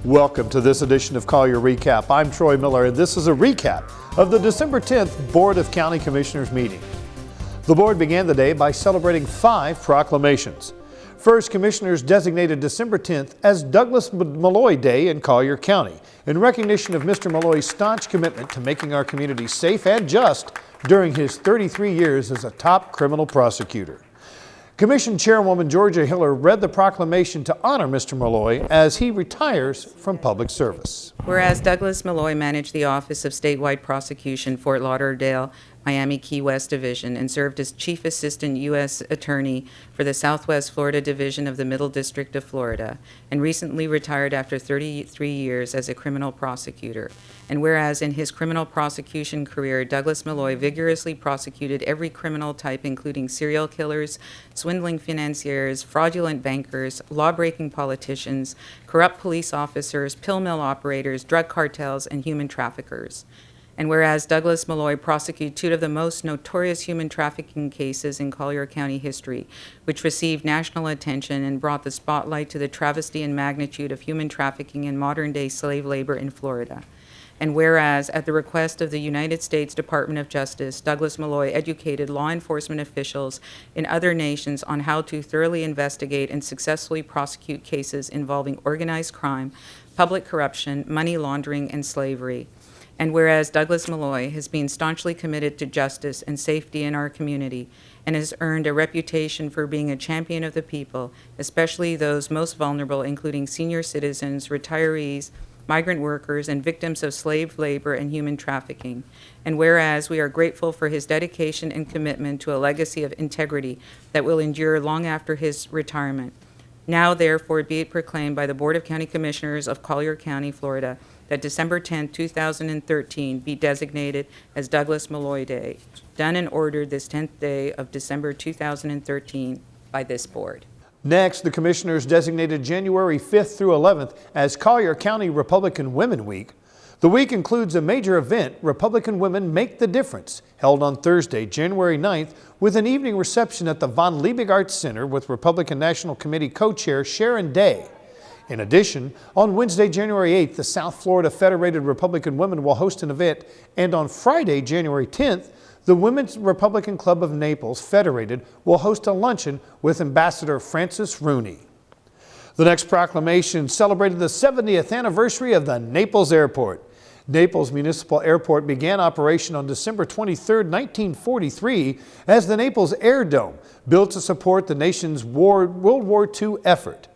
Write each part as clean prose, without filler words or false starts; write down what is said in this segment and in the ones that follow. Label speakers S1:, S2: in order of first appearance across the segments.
S1: Welcome to this edition of Collier Recap. I'm Troy Miller, and this is a recap of the December 10th Board of County Commissioners meeting. The board began the day by celebrating 5 proclamations. First, commissioners designated December 10th as Douglas Malloy Day in Collier County in recognition of Mr. Malloy's staunch commitment to making our community safe and just during his 33 years as a top criminal prosecutor. Commission Chairwoman Georgia Hiller read the proclamation to honor Mr. Malloy as he retires from public service.
S2: Whereas Douglas Malloy managed the Office of Statewide Prosecution, Fort Lauderdale, Miami Key West Division, and served as Chief Assistant U.S. Attorney for the Southwest Florida Division of the Middle District of Florida, and recently retired after 33 years as a criminal prosecutor. And whereas in his criminal prosecution career, Douglas Malloy vigorously prosecuted every criminal type, including serial killers, swindling financiers, fraudulent bankers, law-breaking politicians, corrupt police officers, pill mill operators, drug cartels, and human traffickers. And whereas Douglas Malloy prosecuted 2 of the most notorious human trafficking cases in Collier County history, which received national attention and brought the spotlight to the travesty and magnitude of human trafficking and modern-day slave labor in Florida. And whereas, at the request of the United States Department of Justice, Douglas Malloy educated law enforcement officials in other nations on how to thoroughly investigate and successfully prosecute cases involving organized crime, public corruption, money laundering, and slavery. And whereas Douglas Malloy has been staunchly committed to justice and safety in our community and has earned a reputation for being a champion of the people, especially those most vulnerable, including senior citizens, retirees, migrant workers, and victims of slave labor and human trafficking. And whereas we are grateful for his dedication and commitment to a legacy of integrity that will endure long after his retirement. Now, therefore, be it proclaimed by the Board of County Commissioners of Collier County, Florida, that December 10, 2013 be designated as Douglas Malloy Day, done and ordered this 10th day of December 2013 by this board.
S1: Next, the commissioners designated January 5th through 11th as Collier County Republican Women Week. The week includes a major event, Republican Women Make the Difference, held on Thursday, January 9th, with an evening reception at the Von Liebig Arts Center with Republican National Committee co-chair Sharon Day. In addition, on Wednesday, January 8th, the South Florida Federated Republican Women will host an event, and on Friday, January 10th, the Women's Republican Club of Naples Federated will host a luncheon with Ambassador Francis Rooney. The next proclamation celebrated the 70th anniversary of the Naples Airport. Naples Municipal Airport began operation on December 23, 1943 as the Naples Air Dome, built to support the nation's World War II effort.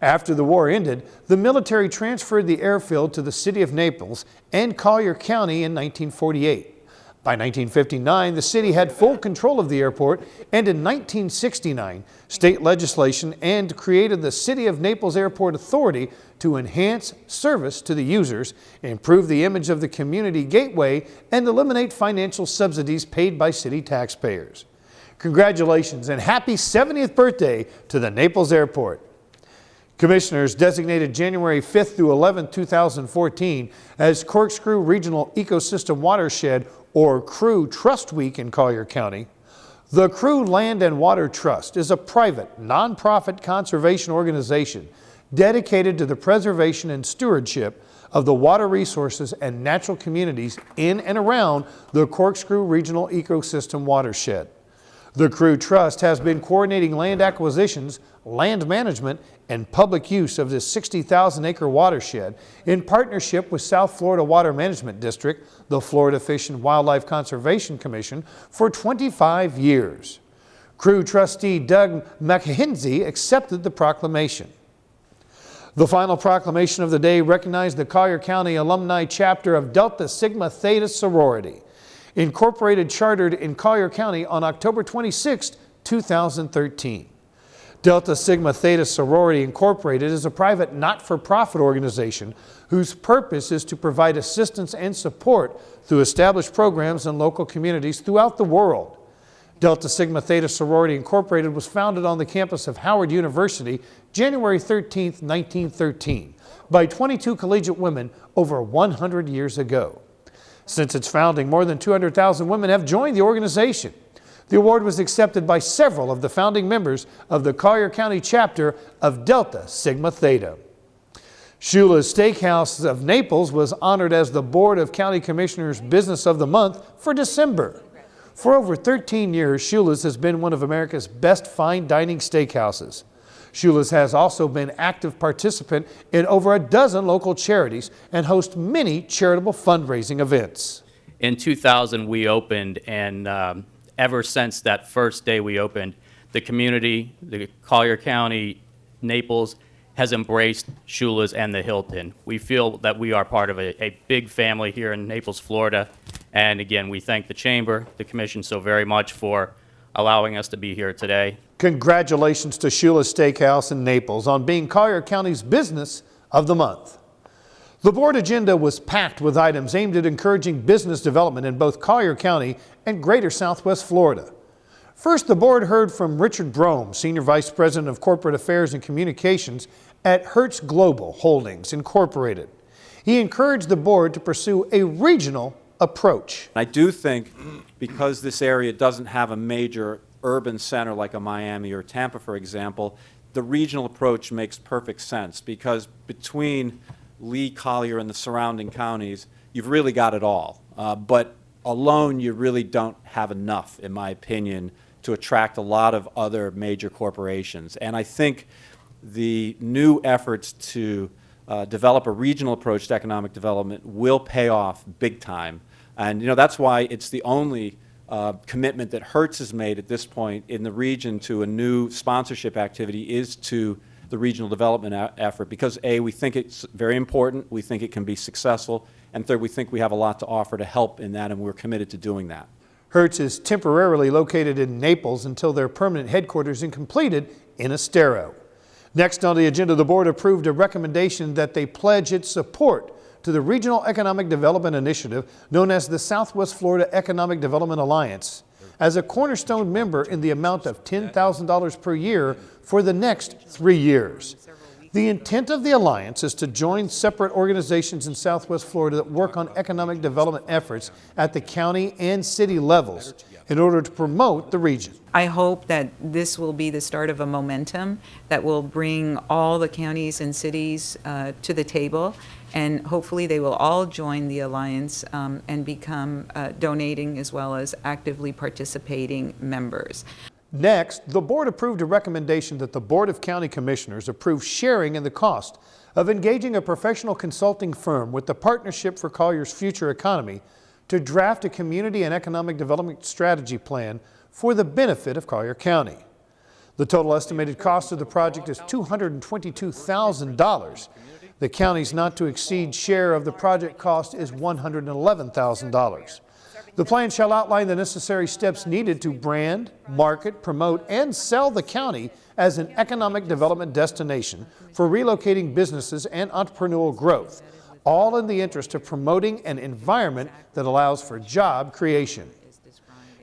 S1: After the war ended, the military transferred the airfield to the city of Naples and Collier County in 1948. By 1959, the city had full control of the airport, and in 1969, state legislation and created the City of Naples Airport Authority to enhance service to the users, improve the image of the community gateway, and eliminate financial subsidies paid by city taxpayers. Congratulations and happy 70th birthday to the Naples Airport. Commissioners designated January 5th through 11th, 2014 as Corkscrew Regional Ecosystem Watershed or CREW Trust Week in Collier County. The CREW Land and Water Trust is a private, nonprofit conservation organization dedicated to the preservation and stewardship of the water resources and natural communities in and around the Corkscrew Regional Ecosystem Watershed. The CREW Trust has been coordinating land acquisitions, land management, and public use of this 60,000-acre watershed in partnership with South Florida Water Management District, the Florida Fish and Wildlife Conservation Commission, for 25 years. CREW trustee Doug McKenzie accepted the proclamation. The final proclamation of the day recognized the Collier County alumni chapter of Delta Sigma Theta sorority, incorporated chartered in Collier County on October 26, 2013. Delta Sigma Theta Sorority Incorporated is a private not-for-profit organization whose purpose is to provide assistance and support through established programs in local communities throughout the world. Delta Sigma Theta Sorority Incorporated was founded on the campus of Howard University January 13, 1913, by 22 collegiate women over 100 years ago. Since its founding, more than 200,000 women have joined the organization. The award was accepted by several of the founding members of the Collier County chapter of Delta Sigma Theta. Shula's Steakhouse of Naples was honored as the Board of County Commissioners Business of the Month for December. For over 13 years, Shula's has been one of America's best fine dining steakhouses. Shula's has also been active participant in over a dozen local charities and hosts many charitable fundraising events.
S3: In 2000, we opened, and ever since that first day we opened, the community, the Collier County, Naples, has embraced Shula's and the Hilton. We feel that we are part of a big family here in Naples, Florida. And again, we thank the Chamber, the Commission so very much for allowing us to be here today.
S1: Congratulations to Shula's Steakhouse in Naples on being Collier County's Business of the Month. The board agenda was packed with items aimed at encouraging business development in both Collier County and greater Southwest Florida. First, the board heard from Richard Brome, Senior Vice President of Corporate Affairs and Communications at Hertz Global Holdings, Incorporated. He encouraged the board to pursue a regional approach.
S4: I do think because this area doesn't have a major urban center like a Miami or Tampa, for example, the regional approach makes perfect sense because between Lee, Collier, and the surrounding counties, you've really got it all. But alone, you really don't have enough, in my opinion, to attract a lot of other major corporations. And I think the new efforts to develop a regional approach to economic development will pay off big time. And that's why it's the only commitment that Hertz has made at this point in the region to a new sponsorship activity is to the regional development effort, because A, we think it's very important, we think it can be successful, and third, we think we have a lot to offer to help in that, and we're committed to doing that.
S1: Hertz is temporarily located in Naples until their permanent headquarters is completed in Estero. Next on the agenda, the board approved a recommendation that they pledge its support to the Regional Economic Development Initiative known as the Southwest Florida Economic Development Alliance as a cornerstone member in the amount of $10,000 per year for the next 3 years. The intent of the alliance is to join separate organizations in Southwest Florida that work on economic development efforts at the county and city levels in order to promote the region.
S2: I hope that this will be the start of a momentum that will bring all the counties and cities to the table, and hopefully they will all join the alliance and become donating as well as actively participating members.
S1: Next, the board approved a recommendation that the Board of County Commissioners approve sharing in the cost of engaging a professional consulting firm with the Partnership for Collier's Future Economy to draft a community and economic development strategy plan for the benefit of Collier County. The total estimated cost of the project is $222,000. The county's not to exceed share of the project cost is $111,000. The plan shall outline the necessary steps needed to brand, market, promote, and sell the county as an economic development destination for relocating businesses and entrepreneurial growth, all in the interest of promoting an environment that allows for job creation.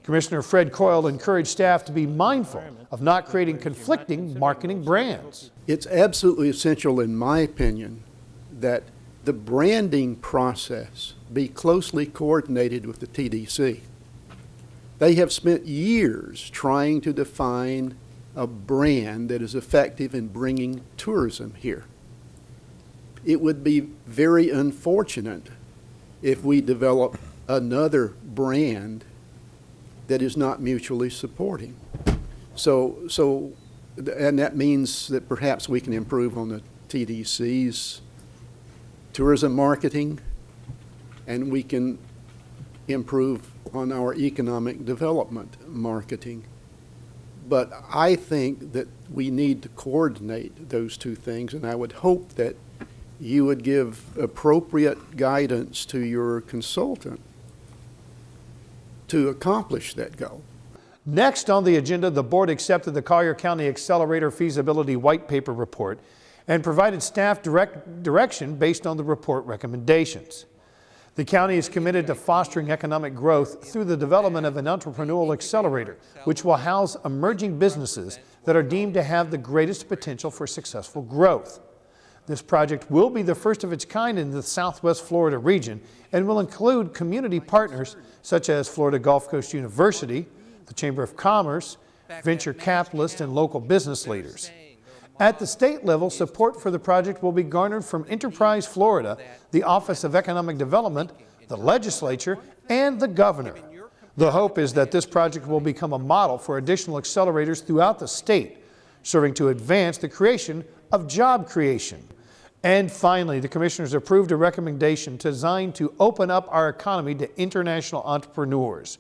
S1: Commissioner Fred Coyle encouraged staff to be mindful of not creating conflicting marketing brands.
S5: It's absolutely essential, in my opinion, that the branding process be closely coordinated with the TDC. They have spent years trying to define a brand that is effective in bringing tourism here. It would be very unfortunate if we develop another brand that is not mutually supporting. And that means that perhaps we can improve on the TDC's tourism marketing, and we can improve on our economic development marketing. But I think that we need to coordinate those two things, and I would hope that you would give appropriate guidance to your consultant to accomplish that goal.
S1: Next on the agenda, the board accepted the Collier County Accelerator Feasibility White Paper Report and provided staff direction based on the report recommendations. The county is committed to fostering economic growth through the development of an entrepreneurial accelerator, which will house emerging businesses that are deemed to have the greatest potential for successful growth. This project will be the first of its kind in the Southwest Florida region and will include community partners such as Florida Gulf Coast University, the Chamber of Commerce, venture capitalists, and local business leaders. At the state level, support for the project will be garnered from Enterprise Florida, the Office of Economic Development, the legislature, and the governor. The hope is that this project will become a model for additional accelerators throughout the state, serving to advance the creation of job creation. And finally, the commissioners approved a recommendation designed to open up our economy to international entrepreneurs.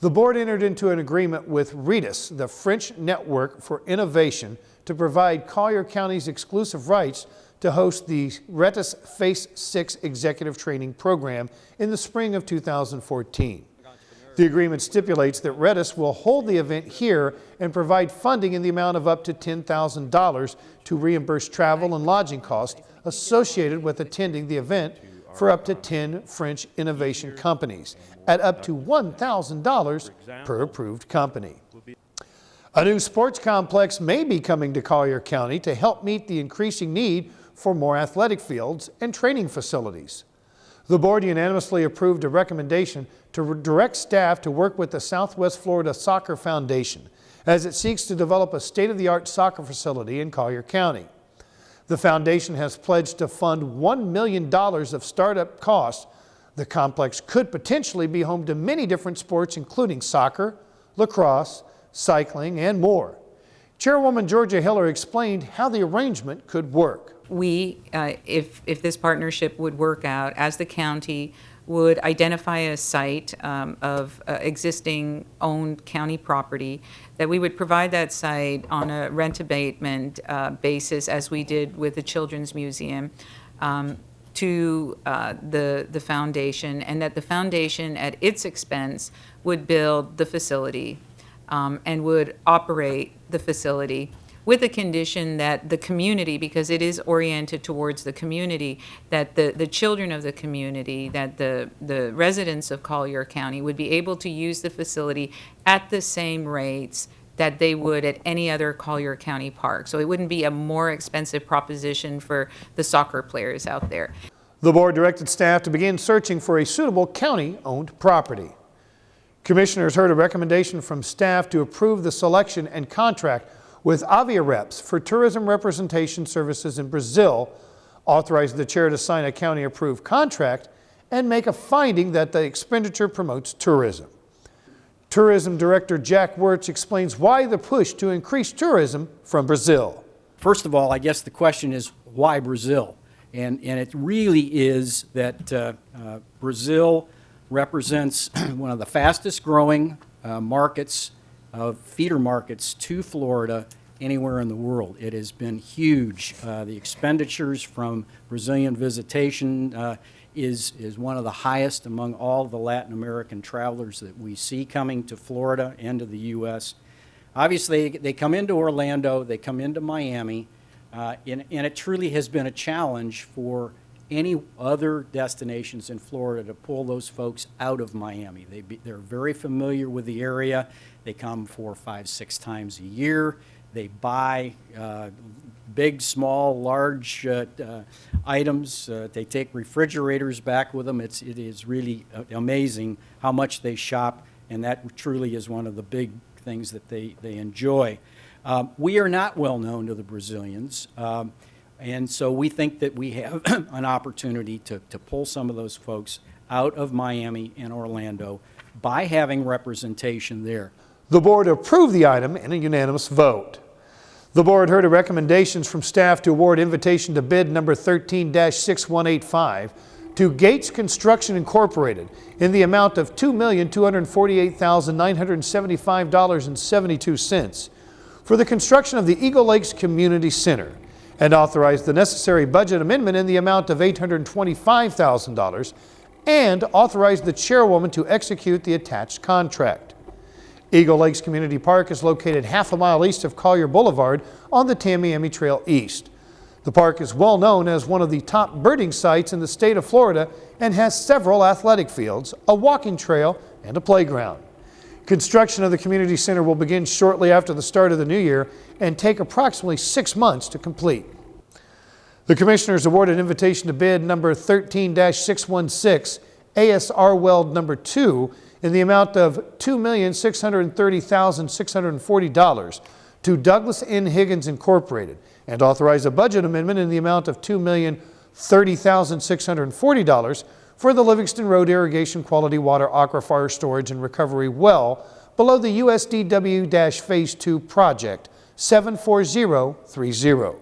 S1: The board entered into an agreement with RETAS, the French Network for Innovation, to provide Collier County's exclusive rights to host the RETAS Phase 6 Executive Training Program in the spring of 2014. The agreement stipulates that RETAS will hold the event here and provide funding in the amount of up to $10,000 to reimburse travel and lodging costs associated with attending the event for up to 10 French innovation companies at up to $1,000 per approved company. A new sports complex may be coming to Collier County to help meet the increasing need for more athletic fields and training facilities. The board unanimously approved a recommendation to direct staff to work with the Southwest Florida Soccer Foundation as it seeks to develop a state-of-the-art soccer facility in Collier County. The foundation has pledged to fund $1 million of startup costs. The complex could potentially be home to many different sports, including soccer, lacrosse, cycling, and more. Chairwoman Georgia Hiller explained how the arrangement could work.
S2: We, if this partnership would work out, as the county would identify a site of existing owned county property, that we would provide that site on a rent abatement basis, as we did with the Children's Museum, to the foundation, and that the foundation at its expense would build the facility and would operate the facility, with the condition that the community, because it is oriented towards the community, that the children of the community, that the residents of Collier County would be able to use the facility at the same rates that they would at any other Collier County park. So it wouldn't be a more expensive proposition for the soccer players out there.
S1: The board directed staff to begin searching for a suitable county-owned property. Commissioners heard a recommendation from staff to approve the selection and contract with Avia Reps for tourism representation services in Brazil, authorized the chair to sign a county-approved contract, and make a finding that the expenditure promotes tourism. Tourism Director Jack Wirtz explains why the push to increase tourism from Brazil.
S6: First of all, I guess the question is, why Brazil? And it really is that Brazil represents one of the fastest growing markets of feeder markets to Florida anywhere in the world. It has been huge. The expenditures from Brazilian visitation is one of the highest among all the Latin American travelers that we see coming to Florida and to the U.S. Obviously, they come into Orlando, they come into Miami, and it truly has been a challenge for any other destinations in Florida to pull those folks out of Miami. They're very familiar with the area. They come 4, 5, 6 times a year. They buy big, small, large items. They take refrigerators back with them. It is really amazing how much they shop, and that truly is one of the big things that they enjoy. We are not well known to the Brazilians. And so we think that we have an opportunity to pull some of those folks out of Miami and Orlando by having representation there.
S1: The board approved the item in a unanimous vote. The board heard recommendations from staff to award invitation to bid number 13-6185 to Gates Construction Incorporated in the amount of $2,248,975.72 for the construction of the Eagle Lakes Community Center, and authorized the necessary budget amendment in the amount of $825,000, and authorized the chairwoman to execute the attached contract. Eagle Lakes Community Park is located half a mile east of Collier Boulevard on the Tamiami Trail East. The park is well known as one of the top birding sites in the state of Florida and has several athletic fields, a walking trail, and a playground. Construction of the community center will begin shortly after the start of the new year and take approximately 6 months to complete. The commissioners awarded invitation to bid number 13-616, ASR Weld number 2, in the amount of $2,630,640 to Douglas N. Higgins Incorporated and authorize a budget amendment in the amount of $2,030,640 for the Livingston Road Irrigation Quality Water Aquifer Storage and Recovery Well below the USDW-Phase 2 project 74030.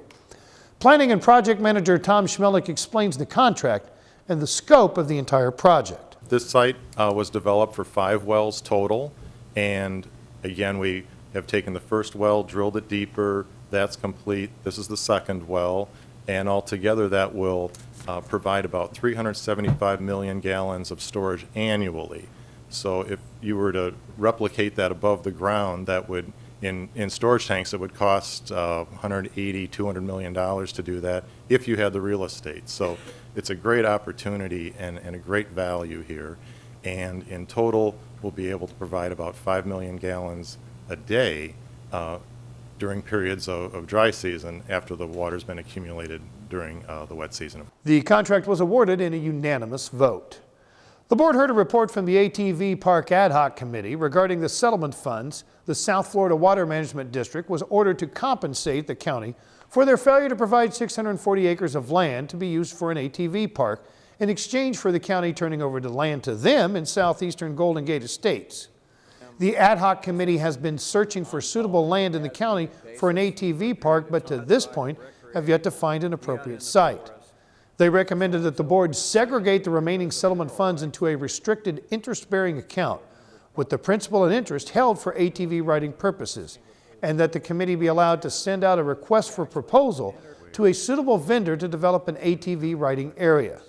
S1: Planning and Project Manager Tom Schmelik explains the contract and the scope of the entire project.
S7: This site was developed for 5 wells total, and again, we have taken the first well, drilled it deeper. That's complete. This is the second well, and altogether that will provide about 375 million gallons of storage annually. So if you were to replicate that above the ground, that would, in storage tanks, it would cost $180, $200 million to do that if you had the real estate. So it's a great opportunity and a great value here. And in total, we'll be able to provide about 5 million gallons a day during periods of dry season after the water's been accumulated during the wet season.
S1: The contract was awarded in a unanimous vote. The board heard a report from the ATV Park Ad Hoc Committee regarding the settlement funds. The South Florida Water Management District was ordered to compensate the county for their failure to provide 640 acres of land to be used for an ATV park in exchange for the county turning over the land to them in southeastern Golden Gate Estates. The ad hoc committee has been searching for suitable land in the county for an ATV park, but to this point have yet to find an appropriate site. They recommended that the board segregate the remaining settlement funds into a restricted interest-bearing account with the principal and interest held for ATV riding purposes, and that the committee be allowed to send out a request for proposal to a suitable vendor to develop an ATV riding area.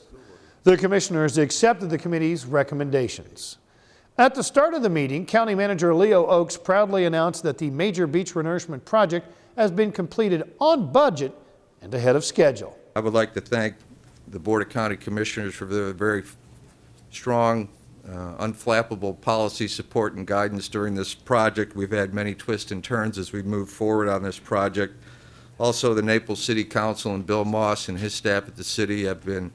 S1: The commissioners accepted the committee's recommendations. At the start of the meeting, County Manager Leo Oakes proudly announced that the major beach renourishment project has been completed on budget and ahead of schedule.
S8: I would like to thank the Board of County Commissioners for their very strong, unflappable policy support and guidance during this project. We've had many twists and turns as we move forward on this project. Also, the Naples City Council and Bill Moss and his staff at the city have been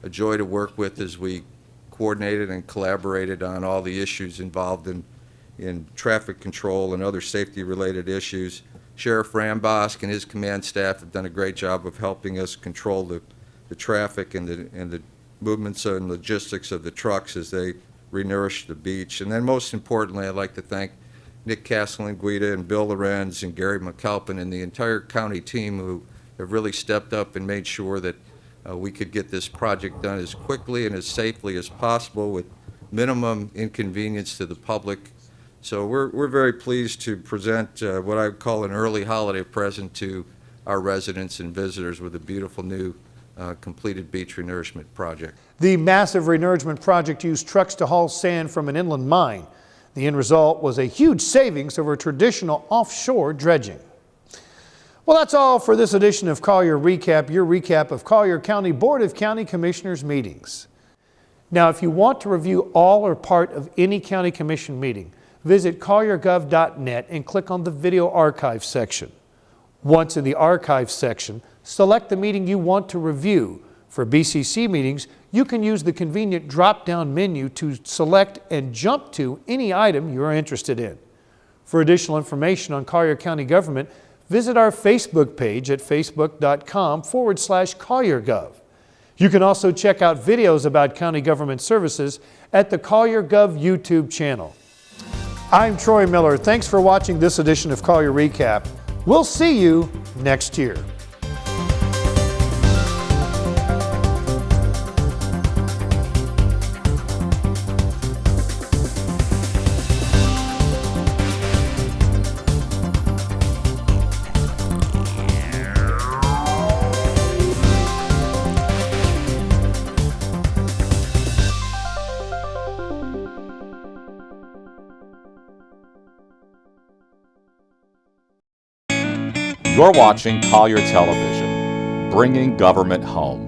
S8: a joy to work with as we coordinated and collaborated on all the issues involved in traffic control and other safety-related issues. Sheriff Rambosk and his command staff have done a great job of helping us control the traffic and the movements and logistics of the trucks as they renourish the beach. And then most importantly, I'd like to thank Nick Castellanguida and Bill Lorenz and Gary McAlpin and the entire county team who have really stepped up and made sure that we could get this project done as quickly and as safely as possible with minimum inconvenience to the public. So we're very pleased to present what I would call an early holiday present to our residents and visitors with a beautiful new completed beach renourishment project.
S1: The massive renourishment project used trucks to haul sand from an inland mine. The end result was a huge savings over traditional offshore dredging. Well, that's all for this edition of Collier Recap, your recap of Collier County Board of County Commissioners meetings. Now, if you want to review all or part of any county commission meeting, visit colliergov.net and click on the video archive section. Once in the archive section, select the meeting you want to review. For BCC meetings, you can use the convenient drop-down menu to select and jump to any item you are interested in. For additional information on Collier County government, visit our Facebook page at facebook.com/CollierGov. You can also check out videos about county government services at the Collier Gov YouTube channel. I'm Troy Miller. Thanks for watching this edition of Collier Recap. We'll see you next year.
S9: You're watching Collier Television, bringing government home.